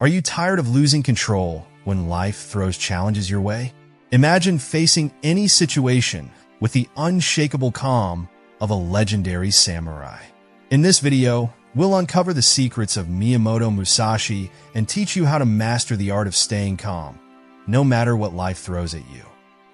Are you tired of losing control when life throws challenges your way? Imagine facing any situation with the unshakable calm of a legendary samurai. In this video, we'll uncover the secrets of Miyamoto Musashi and teach you how to master the art of staying calm, no matter what life throws at you.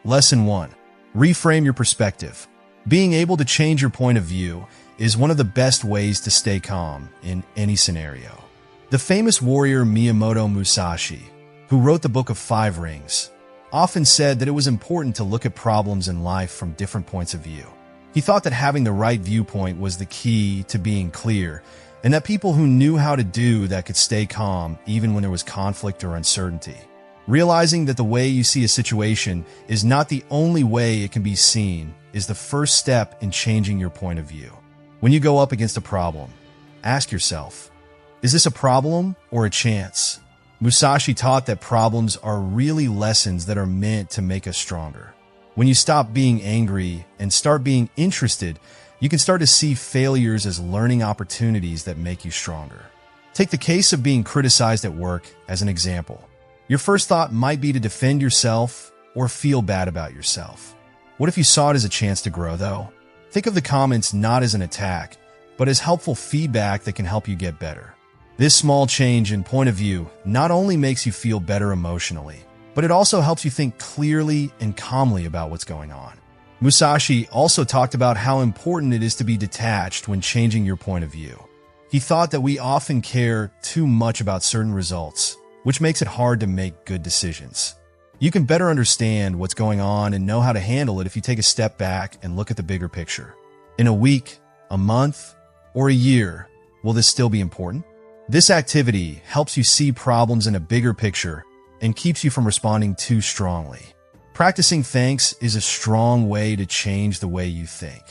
Lesson 1. Reframe your perspective. Being able to change your point of view is one of the best ways to stay calm in any scenario. The famous warrior Miyamoto Musashi, who wrote the Book of Five Rings, often said that it was important to look at problems in life from different points of view. He thought that having the right viewpoint was the key to being clear, and that people who knew how to do that could stay calm even when there was conflict or uncertainty. Realizing that the way you see a situation is not the only way it can be seen is the first step in changing your point of view. When you go up against a problem, ask yourself, is this a problem or a chance? Musashi taught that problems are really lessons that are meant to make us stronger. When you stop being angry and start being interested, you can start to see failures as learning opportunities that make you stronger. Take the case of being criticized at work as an example. Your first thought might be to defend yourself or feel bad about yourself. What if you saw it as a chance to grow, though? Think of the comments not as an attack, but as helpful feedback that can help you get better. This small change in point of view not only makes you feel better emotionally, but it also helps you think clearly and calmly about what's going on. Musashi also talked about how important it is to be detached when changing your point of view. He thought that we often care too much about certain results, which makes it hard to make good decisions. You can better understand what's going on and know how to handle it if you take a step back and look at the bigger picture. In a week, a month, or a year, will this still be important? This activity helps you see problems in a bigger picture and keeps you from responding too strongly. Practicing thanks is a strong way to change the way you think.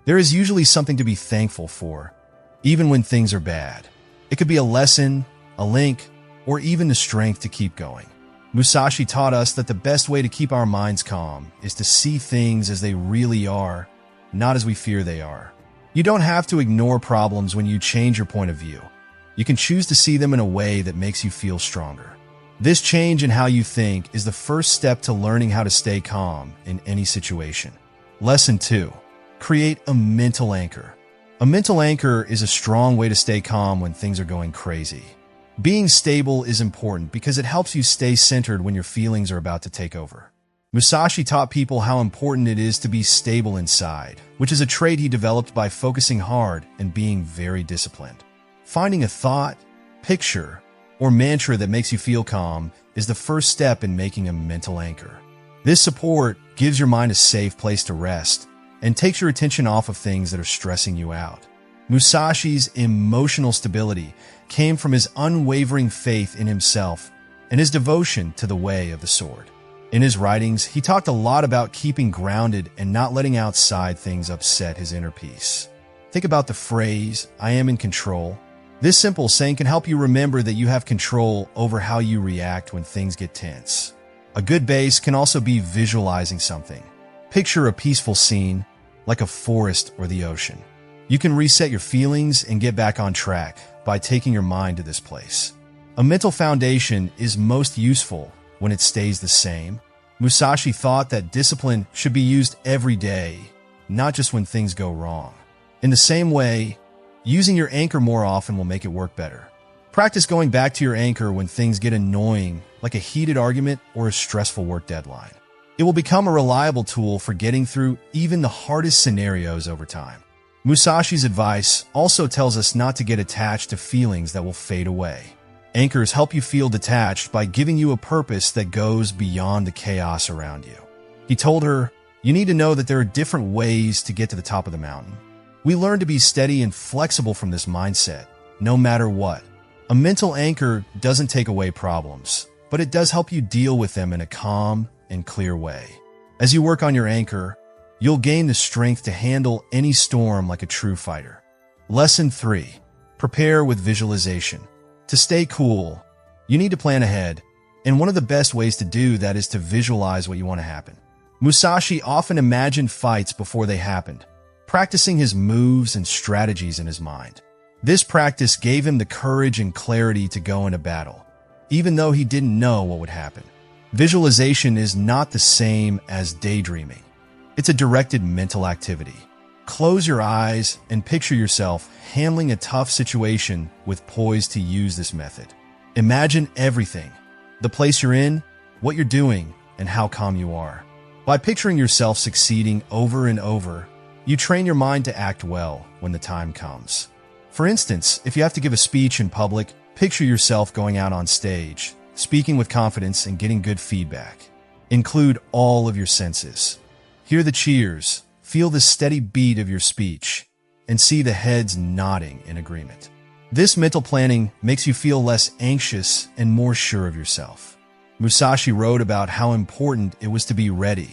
There is usually something to be thankful for, even when things are bad. It could be a lesson, a link, or even the strength to keep going. Musashi taught us that the best way to keep our minds calm is to see things as they really are, not as we fear they are. You don't have to ignore problems when you change your point of view. You can choose to see them in a way that makes you feel stronger. This change in how you think is the first step to learning how to stay calm in any situation. Lesson 2. Create a mental anchor. A mental anchor is a strong way to stay calm when things are going crazy. Being stable is important because it helps you stay centered when your feelings are about to take over. Musashi taught people how important it is to be stable inside, which is a trait he developed by focusing hard and being very disciplined. Finding a thought, picture, or mantra that makes you feel calm is the first step in making a mental anchor. This support gives your mind a safe place to rest and takes your attention off of things that are stressing you out. Musashi's emotional stability came from his unwavering faith in himself and his devotion to the way of the sword. In his writings, he talked a lot about keeping grounded and not letting outside things upset his inner peace. Think about the phrase, "I am in control." This simple saying can help you remember that you have control over how you react when things get tense. A good base can also be visualizing something. Picture a peaceful scene, like a forest or the ocean. You can reset your feelings and get back on track by taking your mind to this place. A mental foundation is most useful when it stays the same. Musashi thought that discipline should be used every day, not just when things go wrong. In the same way, using your anchor more often will make it work better. Practice going back to your anchor when things get annoying, like a heated argument or a stressful work deadline. It will become a reliable tool for getting through even the hardest scenarios over time. Musashi's advice also tells us not to get attached to feelings that will fade away. Anchors help you feel detached by giving you a purpose that goes beyond the chaos around you. He told her, "You need to know that there are different ways to get to the top of the mountain. We learn to be steady and flexible from this mindset, no matter what. A mental anchor doesn't take away problems, but it does help you deal with them in a calm and clear way. As you work on your anchor, you'll gain the strength to handle any storm like a true fighter." Lesson 3. Prepare with visualization. To stay cool, you need to plan ahead, and one of the best ways to do that is to visualize what you want to happen. Musashi often imagined fights before they happened, practicing his moves and strategies in his mind. This practice gave him the courage and clarity to go into battle. even though he didn't know what would happen. Visualization is not the same as daydreaming. It's a directed mental activity. Close your eyes and picture yourself handling a tough situation with poise to use this method. Imagine everything: the place you're in, what you're doing, and how calm you are. By picturing yourself succeeding over and over, you train your mind to act well when the time comes. For instance, if you have to give a speech in public, picture yourself going out on stage, speaking with confidence and getting good feedback. Include all of your senses. Hear the cheers, feel the steady beat of your speech, and see the heads nodding in agreement. This mental planning makes you feel less anxious and more sure of yourself. Musashi wrote about how important it was to be ready.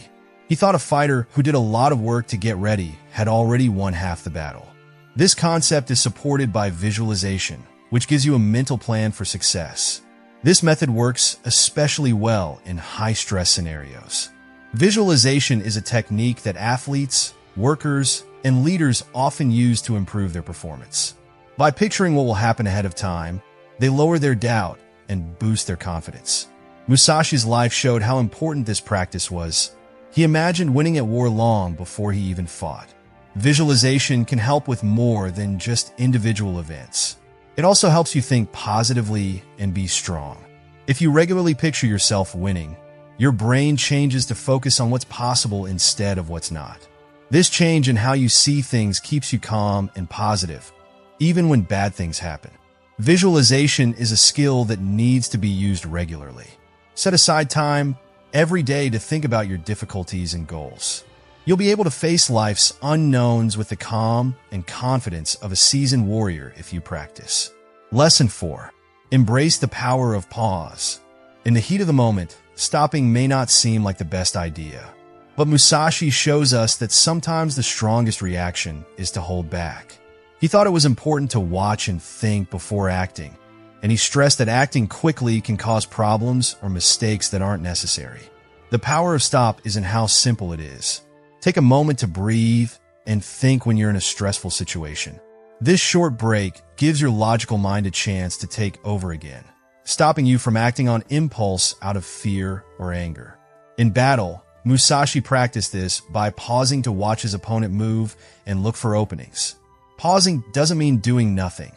He thought a fighter who did a lot of work to get ready had already won half the battle. This concept is supported by visualization, which gives you a mental plan for success. This method works especially well in high-stress scenarios. Visualization is a technique that athletes, workers, and leaders often use to improve their performance. By picturing what will happen ahead of time, they lower their doubt and boost their confidence. Musashi's life showed how important this practice was. He imagined winning at war long before he even fought. Visualization can help with more than just individual events. It also helps you think positively and be strong. If you regularly picture yourself winning, your brain changes to focus on what's possible instead of what's not. This change in how you see things keeps you calm and positive, even when bad things happen. Visualization is a skill that needs to be used regularly. Set aside time every day to think about your difficulties and goals. You'll be able to face life's unknowns with the calm and confidence of a seasoned warrior if you practice. Lesson 4. Embrace the power of pause. In the heat of the moment, stopping may not seem like the best idea. But Musashi shows us that sometimes the strongest reaction is to hold back. He thought it was important to watch and think before acting, and he stressed that acting quickly can cause problems or mistakes that aren't necessary. The power of stop is in how simple it is. Take a moment to breathe and think when you're in a stressful situation. This short break gives your logical mind a chance to take over again, stopping you from acting on impulse out of fear or anger. In battle, Musashi practiced this by pausing to watch his opponent move and look for openings. Pausing doesn't mean doing nothing.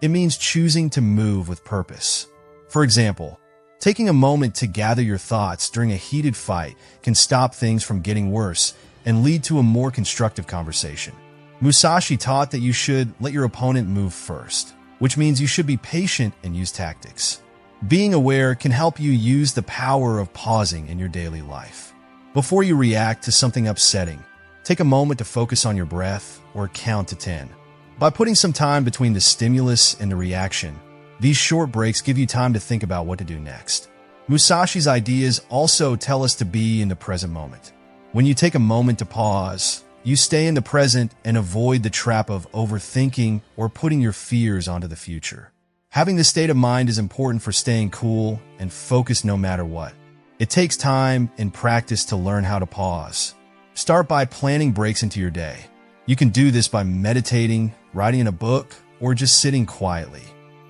It means choosing to move with purpose. For example, taking a moment to gather your thoughts during a heated fight can stop things from getting worse and lead to a more constructive conversation. Musashi taught that you should let your opponent move first, which means you should be patient and use tactics. Being aware can help you use the power of pausing in your daily life. Before you react to something upsetting, take a moment to focus on your breath or count to 10. By putting some time between the stimulus and the reaction, these short breaks give you time to think about what to do next. Musashi's ideas also tell us to be in the present moment. When you take a moment to pause, you stay in the present and avoid the trap of overthinking or putting your fears onto the future. Having this state of mind is important for staying cool and focused no matter what. It takes time and practice to learn how to pause. Start by planning breaks into your day. You can do this by meditating, writing in a book, or just sitting quietly.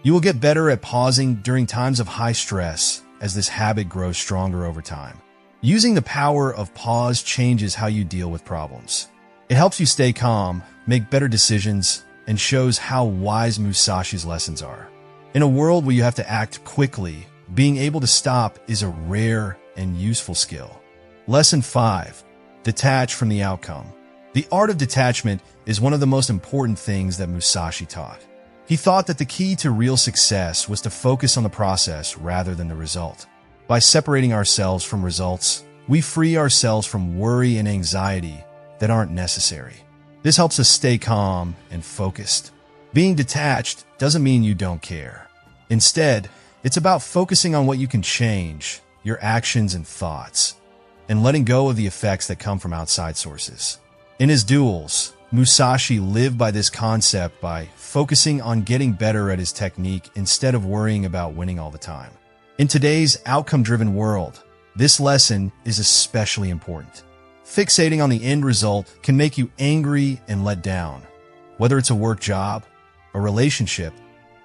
You will get better at pausing during times of high stress as this habit grows stronger over time. Using the power of pause changes how you deal with problems. It helps you stay calm, make better decisions, and shows how wise Musashi's lessons are. In a world where you have to act quickly, being able to stop is a rare and useful skill. Lesson 5. Detach from the outcome. The art of detachment is one of the most important things that Musashi taught. He thought that the key to real success was to focus on the process rather than the result. By separating ourselves from results, we free ourselves from worry and anxiety that aren't necessary. This helps us stay calm and focused. Being detached doesn't mean you don't care. Instead, it's about focusing on what you can change, your actions and thoughts, and letting go of the effects that come from outside sources. In his duels, Musashi lived by this concept by focusing on getting better at his technique instead of worrying about winning all the time. In today's outcome-driven world, this lesson is especially important. Fixating on the end result can make you angry and let down, whether it's a work job, a relationship,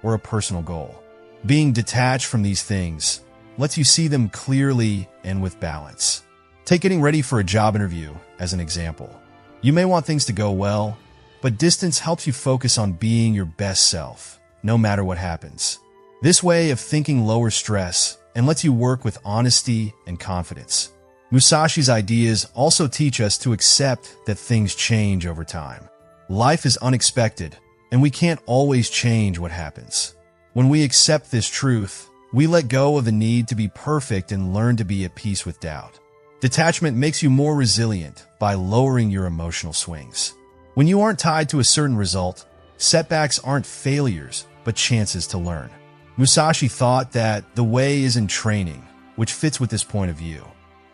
or a personal goal. Being detached from these things lets you see them clearly and with balance. Take getting ready for a job interview as an example. You may want things to go well, but distance helps you focus on being your best self, no matter what happens. This way of thinking lowers stress and lets you work with honesty and confidence. Musashi's ideas also teach us to accept that things change over time. Life is unexpected, and we can't always change what happens. When we accept this truth, we let go of the need to be perfect and learn to be at peace with doubt. Detachment makes you more resilient by lowering your emotional swings. When you aren't tied to a certain result, setbacks aren't failures, but chances to learn. Musashi thought that the way is in training, which fits with this point of view.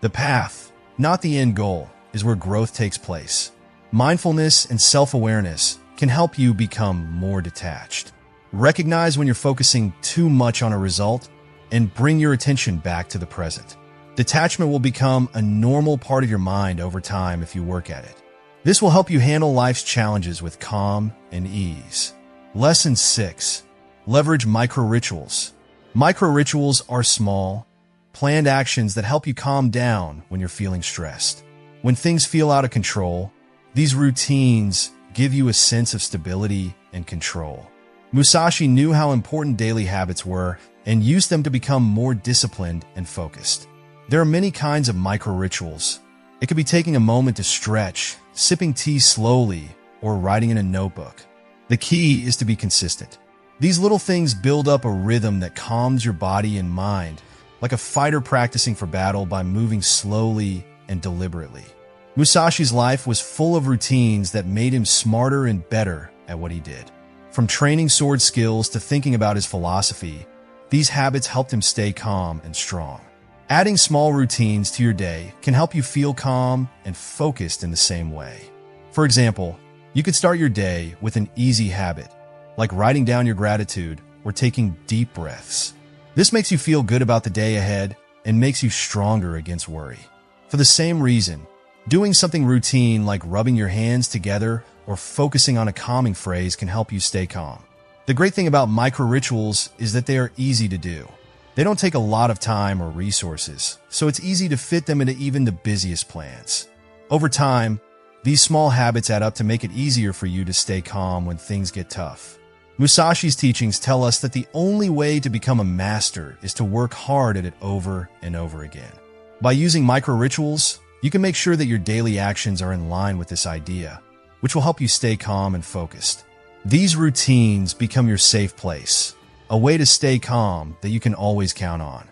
The path, not the end goal, is where growth takes place. Mindfulness and self-awareness can help you become more detached. Recognize when you're focusing too much on a result and bring your attention back to the present. Detachment will become a normal part of your mind over time if you work at it. This will help you handle life's challenges with calm and ease. Lesson 6. Leverage micro-rituals. Micro-rituals are small, planned actions that help you calm down when you're feeling stressed. When things feel out of control, these routines give you a sense of stability and control. Musashi knew how important daily habits were and used them to become more disciplined and focused. There are many kinds of micro-rituals. It could be taking a moment to stretch, sipping tea slowly, or writing in a notebook. The key is to be consistent. These little things build up a rhythm that calms your body and mind, like a fighter practicing for battle by moving slowly and deliberately. Musashi's life was full of routines that made him smarter and better at what he did. From training sword skills to thinking about his philosophy, these habits helped him stay calm and strong. Adding small routines to your day can help you feel calm and focused in the same way. For example, you could start your day with an easy habit, like writing down your gratitude or taking deep breaths. This makes you feel good about the day ahead and makes you stronger against worry. For the same reason, doing something routine like rubbing your hands together or focusing on a calming phrase can help you stay calm. The great thing about micro-rituals is that they are easy to do. They don't take a lot of time or resources, so it's easy to fit them into even the busiest plans. Over time, these small habits add up to make it easier for you to stay calm when things get tough. Musashi's teachings tell us that the only way to become a master is to work hard at it over and over again. By using micro-rituals, you can make sure that your daily actions are in line with this idea, which will help you stay calm and focused. These routines become your safe place, a way to stay calm that you can always count on.